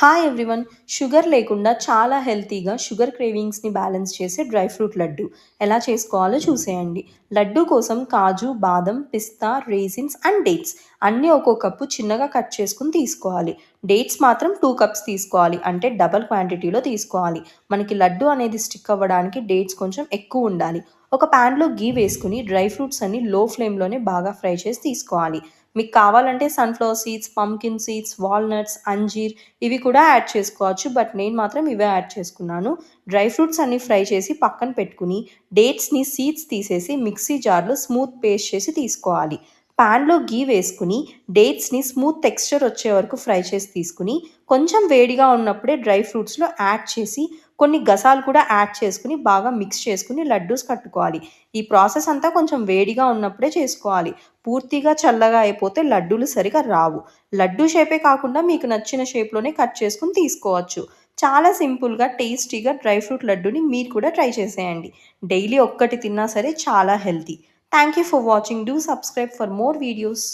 Hi everyone. Sugar లేకుండా చాలా హెల్తీగా షుగర్ క్రేవింగ్స్ని బ్యాలెన్స్ చేసే డ్రై ఫ్రూట్ లడ్డు ఎలా చేసుకోవాలో చూసేయండి. లడ్డు కోసం కాజు, బాదం, పిస్తా, రేజిన్స్ అండ్ డేట్స్ అన్నీ ఒక్కో కప్పు చిన్నగా కట్ చేసుకుని తీసుకోవాలి. డేట్స్ మాత్రం 2 కప్స్ తీసుకోవాలి, అంటే డబల్ క్వాంటిటీలో తీసుకోవాలి. మనకి లడ్డు అనేది స్టిక్ అవ్వడానికి డేట్స్ కొంచెం ఎక్కువ ఉండాలి. ఒక ప్యాన్లో గీ వేసుకుని డ్రై ఫ్రూట్స్ అన్ని లో ఫ్లేమ్లోనే బాగా ఫ్రై చేసి తీసుకోవాలి. మీకు కావాలంటే sunflower seeds, pumpkin seeds, walnuts, అంజీర్ ఇవి కూడా యాడ్ చేసుకోవచ్చు. బట్ నేను మాత్రం ఇవే యాడ్ చేసుకున్నాను. డ్రై ఫ్రూట్స్ అన్నీ ఫ్రై చేసి పక్కన పెట్టుకుని, డేట్స్‌ని సీడ్స్ తీసేసి మిక్సీ జార్‌లో స్మూత్ పేస్ట్ చేసి తీసుకోవాలి. పాన్‌లో గీ వేసుకుని, డేట్స్‌ని స్మూత్ టెక్స్చర్ వచ్చే వరకు ఫ్రై చేసి తీసుకుని, కొంచెం వేడిగా ఉన్నప్పుడే డ్రై ఫ్రూట్స్‌లో యాడ్ చేసి, కొన్ని గసాలు కూడా యాడ్ చేసుకుని బాగా మిక్స్ చేసుకుని లడ్డూస్ కట్టుకోవాలి. ఈ ప్రాసెస్ అంతా కొంచెం వేడిగా ఉన్నప్పుడే చేసుకోవాలి. పూర్తిగా చల్లగా అయిపోతే లడ్డూలు సరిగా రావు. లడ్డూ షేపే కాకుండా మీకు నచ్చిన షేప్‌లోనే కట్ చేసుకొని తీసుకోవచ్చు. చాలా సింపుల్‌గా, టేస్టీగా డ్రై ఫ్రూట్ లడ్డూని మీరు కూడా ట్రై చేసేయండి. డైలీ ఒక్కటి తిన్నా సరే చాలా healthy. Thank you for watching. Do subscribe for more videos.